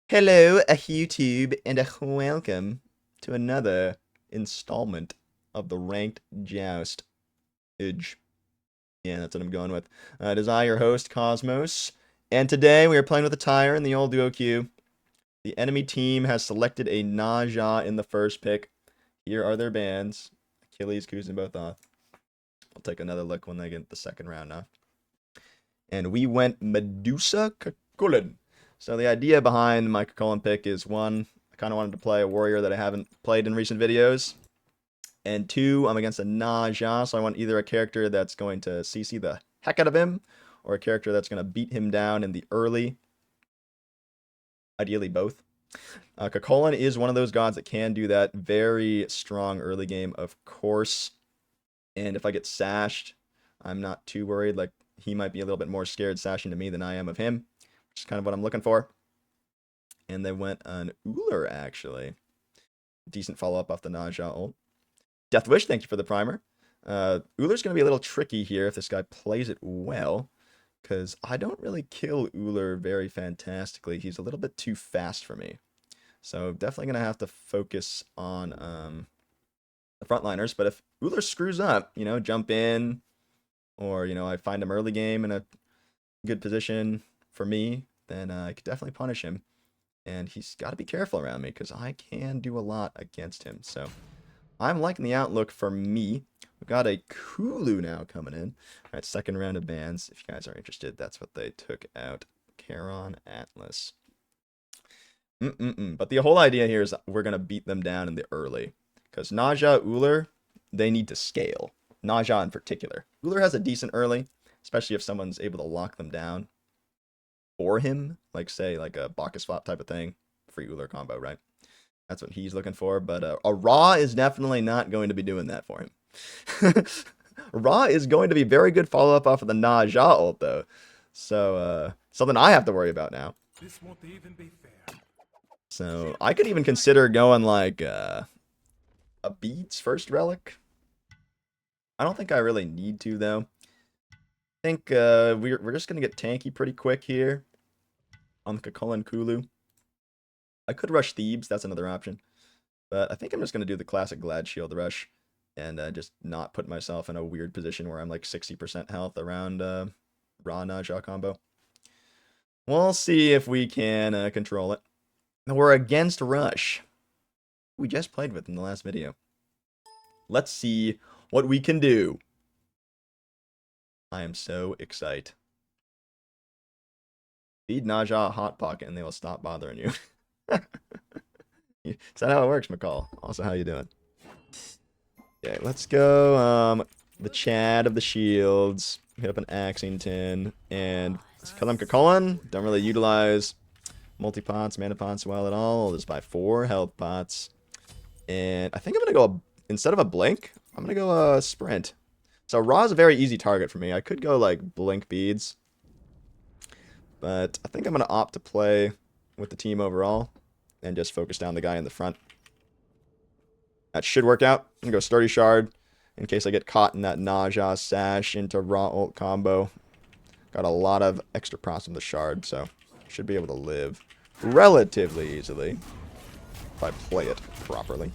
Hello, YouTube, and a welcome to another installment of the Ranked Joust. Idge. Yeah, that's what I'm going with. It is I, your host, Cosmos, and today we are playing with a tire in the old duo queue. The enemy team has selected a Ne Zha in the first pick. Here are their bans. Achilles, Kuz, and both off. I'll take another look when they get the second round now. And we went Medusa Chulainn. So the idea behind my Chulainn pick is one, I kind of wanted to play a warrior that I haven't played in recent videos. And two, I'm against a Ne Zha, so I want either a character that's going to CC the heck out of him, or a character that's going to beat him down in the early. Ideally both. Chulainn is one of those gods that can do that. Very strong early game, of course. And if I get sashed, I'm not too worried. Like, he might be a little bit more scared sashing to me than I am of him, which is kind of what I'm looking for. And they went on Ullr, actually. Decent follow-up off the Ne Zha ult. Deathwish, thank you for the primer. Ullr's going to be a little tricky here if this guy plays it well, because I don't really kill Ullr very fantastically. He's a little bit too fast for me. So definitely going to have to focus on the frontliners. But if Ullr screws up, jump in, or, I find him early game in a good position for me, then I could definitely punish him. And he's got to be careful around me, because I can do a lot against him. So I'm liking the outlook for me. We've got a Kulu now coming in. All right, second round of bans. If you guys are interested, that's what they took out. Charon Atlas. But the whole idea here is we're going to beat them down in the early. Because Ne Zha, Ullr, they need to scale. Ne Zha in particular. Ullr has a decent early, especially if someone's able to lock them down for him. Like, say, like a Bacchus flop type of thing. Free Ullr combo, right? That's what he's looking for. But a Ra is definitely not going to be doing that for him. Ra is going to be very good follow-up off of the Ne Zha ult, though. So, something I have to worry about now. This won't even be fair. So, I could even consider going, like, a Beads first relic. I don't think I really need to, though. I think we're just going to get tanky pretty quick here on the Chulainn Kulu. I could rush Thebes, that's another option. But I think I'm just going to do the classic Glad Shield rush and just not put myself in a weird position where I'm like 60% health around Ra Ne Zha combo. We'll see if we can control it. We're against Rush. We just played with in the last video. Let's see what we can do. I am so excited. Feed Ne Zha a hot pocket and they will stop bothering you. Is that how it works, McCall? Also, how you doing? Okay, let's go. The Chad of the Shields. Hit up an Axington. And Chulainn Chulainn. Don't really utilize multi-pots, mana pots well at all. I'll just buy 4 health pots. And I think I'm going to go, instead of a blink, I'm going to go a sprint. So Ra is a very easy target for me. I could go like blink beads. But I think I'm going to opt to play with the team overall and just focus down the guy in the front. That should work out. I'm going to go Sturdy Shard in case I get caught in that Ne Zha sash into Ra ult combo. Got a lot of extra procs from the Shard, so should be able to live relatively easily if I play it properly.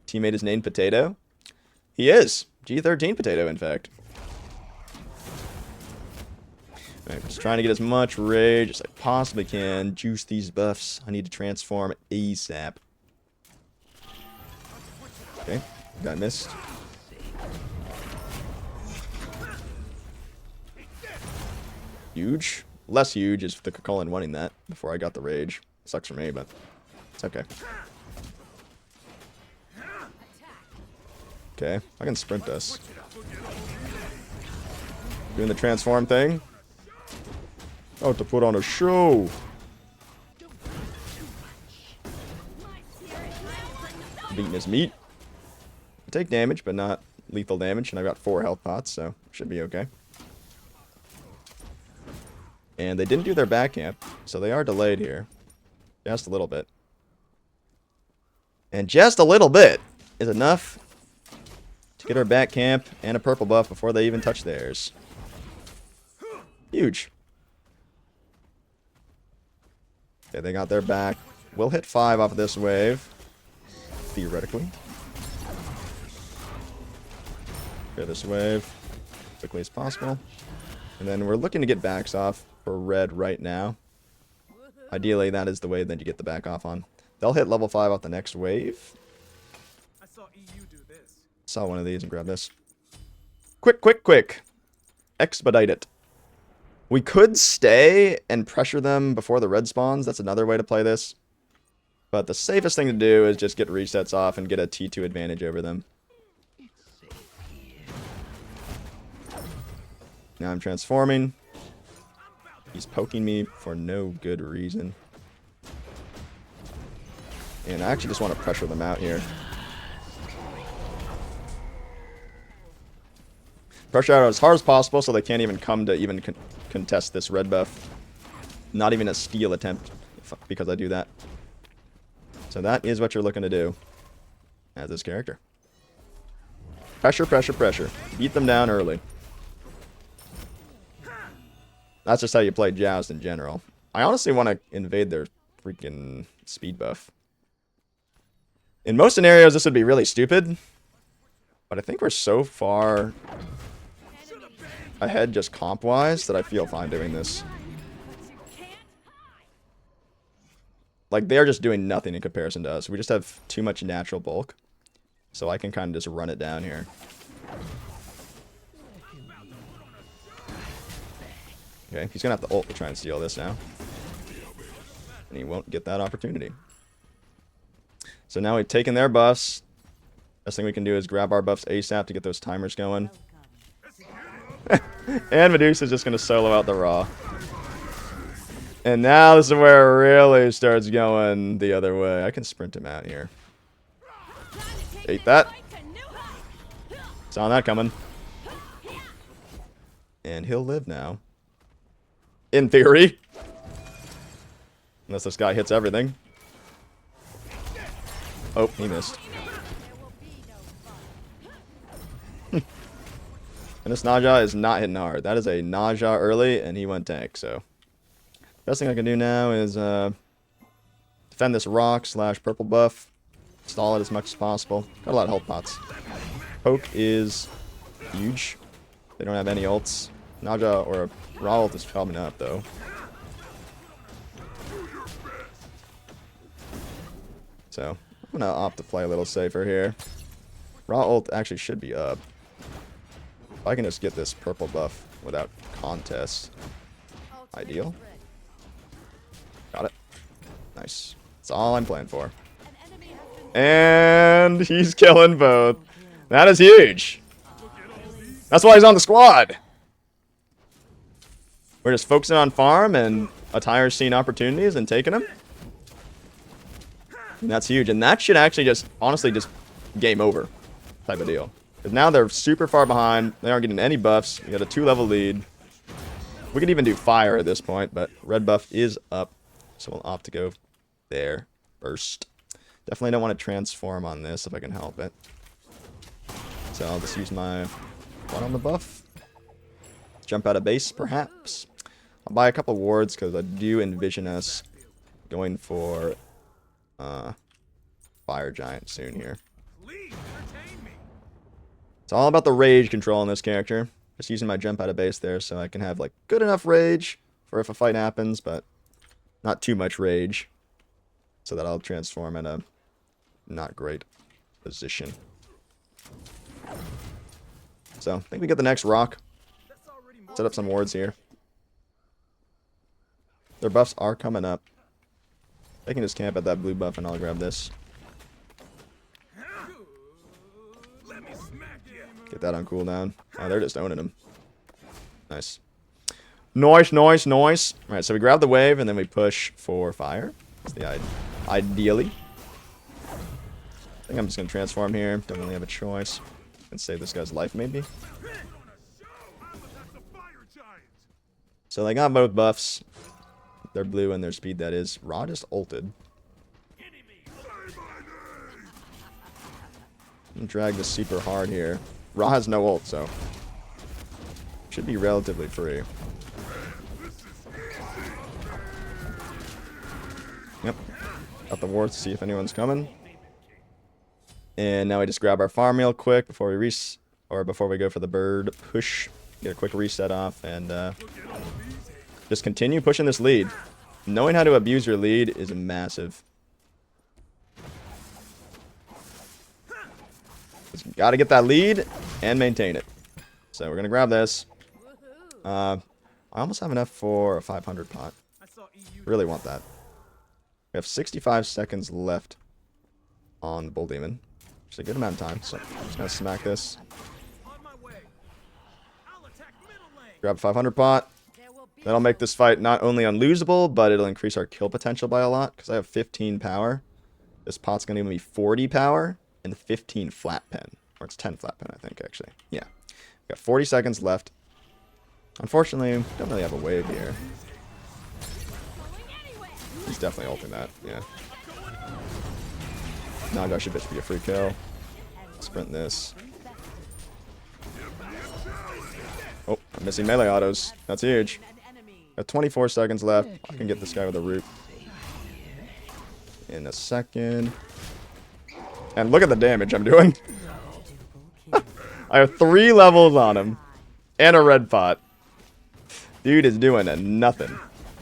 Teammate is named Potato. He is. G13 Potato, in fact. Alright, just trying to get as much rage as I possibly can. Juice these buffs. I need to transform ASAP. Okay, got missed. Huge. Less huge is the Chulainn winning that before I got the rage. Sucks for me, but it's okay. Okay, I can sprint this. Doing the transform thing. Oh, to put on a show. Beating his meat. I take damage, but not lethal damage, and I've got 4 health pots, so should be okay. And they didn't do their back camp, so they are delayed here. Just a little bit. And just a little bit is enough to get our back camp and a purple buff before they even touch theirs. Huge. Okay, they got their back. We'll hit 5 off of this wave. Theoretically. Okay, this wave. As quickly as possible. And then we're looking to get backs off for red right now. Ideally, that is the way that you get the back off on. They'll hit level 5 off the next wave. I saw EU do this. Saw one of these and grab this. Quick, quick, quick. Expedite it. We could stay and pressure them before the red spawns. That's another way to play this. But the safest thing to do is just get resets off and get a T2 advantage over them. Now I'm transforming. He's poking me for no good reason. And I actually just want to pressure them out here. Pressure out as hard as possible so they can't even come to even contest this red buff. Not even a steal attempt because I do that. So that is what you're looking to do as this character. Pressure, pressure, pressure. Beat them down early. That's just how you play Joust in general. I honestly want to invade their freaking speed buff. In most scenarios, this would be really stupid. But I think we're so far ahead just comp-wise that I feel fine doing this. Like, they're just doing nothing in comparison to us. We just have too much natural bulk. So I can kind of just run it down here. Okay, he's going to have to ult to try and steal this now. And he won't get that opportunity. So now we've taken their buffs. Best thing we can do is grab our buffs ASAP to get those timers going. And Medusa's just going to solo out the Raw. And now this is where it really starts going the other way. I can sprint him out here. Ate that. Saw that coming. And he'll live now. In theory. Unless this guy hits everything. Oh, he missed. And this Ne Zha is not hitting hard. That is a Ne Zha early, and he went tank, so. Best thing I can do now is defend this rock / purple buff. Stall it as much as possible. Got a lot of health pots. Poke is huge. They don't have any ults. Ne Zha or a Raw ult is probably not, though. So, I'm going to opt to play a little safer here. Raw ult actually should be up. If I can just get this purple buff without contest. Ideal. Got it. Nice. That's all I'm playing for. And he's killing both. That is huge. That's why he's on the squad. We're just focusing on farm and Attire's seeing opportunities and taking them. And that's huge. And that should actually just, honestly, just game over type of deal. Because now they're super far behind. They aren't getting any buffs. We got a 2-level lead. We could even do fire at this point, but red buff is up. So we'll opt to go there first. Definitely don't want to transform on this if I can help it. So I'll just use my one on the buff. Jump out of base, perhaps. I'll buy a couple wards because I do envision us going for Fire Giant soon here. It's all about the rage control in this character. Just using my jump out of base there so I can have like good enough rage for if a fight happens, but not too much rage. So that I'll transform in a not great position. So, I think we get the next rock. Set up some wards here. Their buffs are coming up. They can just camp at that blue buff and I'll grab this. Get that on cooldown. Oh, they're just owning him. Nice. Nice, nice, nice. Alright, so we grab the wave and then we push for fire. That's the ideally. I think I'm just going to transform here. Don't really have a choice. And save this guy's life, maybe. So they got both buffs. Their blue and their speed, that is. Ra just ulted. I'm drag this super hard here. Ra has no ult, so should be relatively free. Yep. Got the wards to see if anyone's coming. And now we just grab our farm real quick before we before we go for the bird push. Get a quick reset off and just continue pushing this lead. Knowing how to abuse your lead is massive. Just gotta get that lead and maintain it. So we're gonna grab this. I almost have enough for a 500 pot. Really want that. We have 65 seconds left on Bull Demon. Which is a good amount of time. So I'm just gonna smack this. Grab a 500 pot. That'll make this fight not only unlosable, but it'll increase our kill potential by a lot. Because I have 15 power. This pot's gonna give me 40 power and 15 flat pen. Or it's 10 flat pen, I think, actually. Yeah. We got 40 seconds left. Unfortunately, don't really have a wave here. He's definitely ulting that, yeah. Ne Zha should be a free kill. Sprint this. Oh, I'm missing melee autos. That's huge. Got 24 seconds left. I can get this guy with a root in a second. And look at the damage I'm doing. I have 3 levels on him. And a red pot. Dude is doing nothing.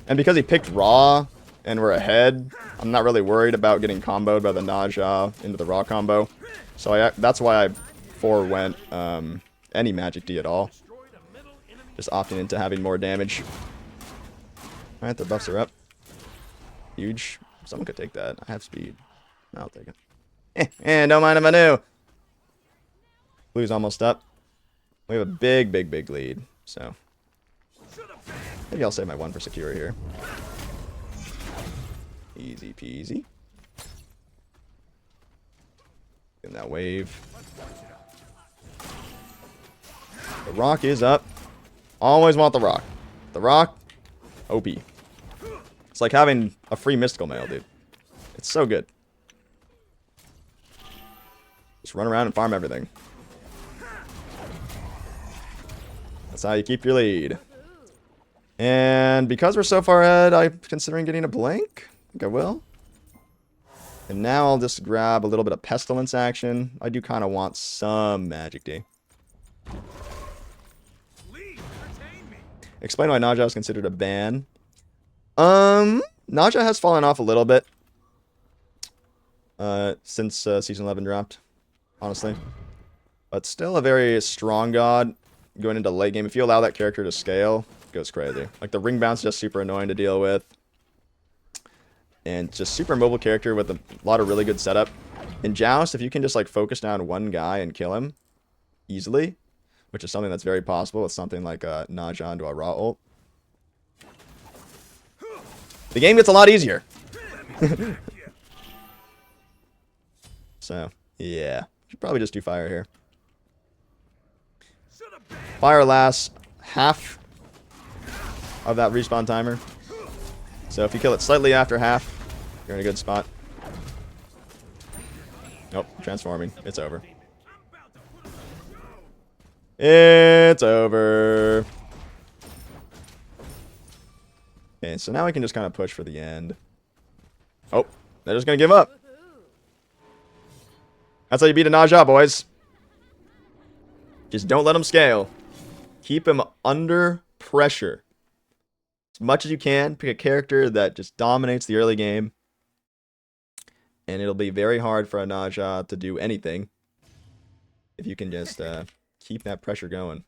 And because he picked raw and we're ahead, I'm not really worried about getting comboed by the Ne Zha into the raw combo. So that's why I forewent any magic D at all. Just opting into having more damage. Alright, the buffs are up. Huge. Someone could take that. I have speed. I'll take it. Don't mind if I do. Blue's almost up. We have a big lead. So maybe I'll save my 1 for secure here. Easy peasy. In that wave. The rock is up. Always want the rock. The rock, OP. It's like having a free mystical mail, dude. It's so good. Just run around and farm everything. That's how you keep your lead. And because we're so far ahead, I'm considering getting a blank. I think I will. And now I'll just grab a little bit of pestilence action. I do kind of want some magic D. Explain why Ne Zha is considered a ban. Ne Zha has fallen off a little bit since Season 11 dropped, honestly. But still a very strong god going into late game. If you allow that character to scale, it goes crazy. Like the ring bounce is just super annoying to deal with. And just super mobile character with a lot of really good setup. In Joust, if you can just like focus down one guy and kill him easily, which is something that's very possible with something like Ne Zha into a raw ult, the game gets a lot easier. So, yeah. Should probably just do fire here. Fire lasts half of that respawn timer. So if you kill it slightly after half, you're in a good spot. Nope, transforming. It's over. It's over. Okay, so now we can just kind of push for the end. Oh, they're just going to give up. That's how you beat a Ne Zha, boys. Just don't let him scale. Keep him under pressure. As much as you can, pick a character that just dominates the early game. And it'll be very hard for a Ne Zha to do anything if you can just keep that pressure going.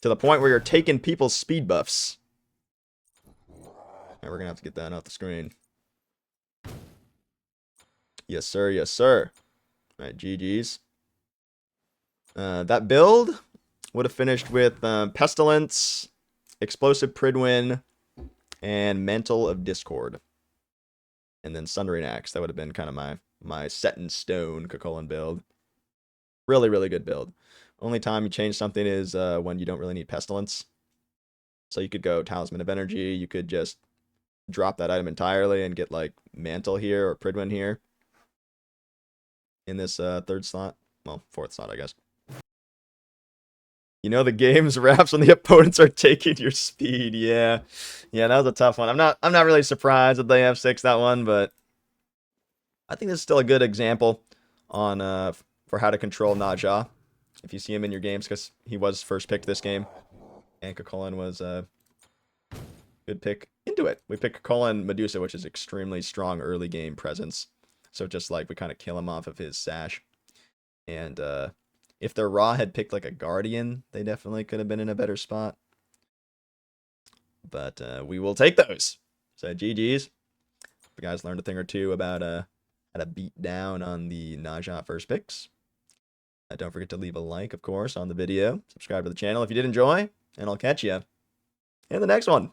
To the point where you're taking people's speed buffs. Alright, we're going to have to get that off the screen. Yes, sir. Yes, sir. Alright, GG's. That build would have finished with Pestilence, Explosive Pridwin, and Mantle of Discord. And then Sundering Axe. That would have been kind of my set in stone Chulainn build. Really, really good build. Only time you change something is when you don't really need Pestilence. So you could go Talisman of Energy. You could just drop that item entirely and get like Mantle here or Pridwin here. In this third slot. Well, fourth slot, I guess. You know the game's wraps when the opponents are taking your speed. Yeah. Yeah, that was a tough one. I'm not really surprised that they have 6 that one, but I think this is still a good example on for how to control Ne Zha. If you see him in your games, because he was first picked this game, and Chulainn was a good pick into it. We pick Chulainn Medusa, which is extremely strong early game presence. So just like we kind of kill him off of his sash. And if their Raw had picked like a Guardian, they definitely could have been in a better spot. But we will take those. So GG's. If you guys learned a thing or two about how to beat down on the Ne Zha first picks. Don't forget to leave a like, of course, on the video. Subscribe to the channel if you did enjoy. And I'll catch you in the next one.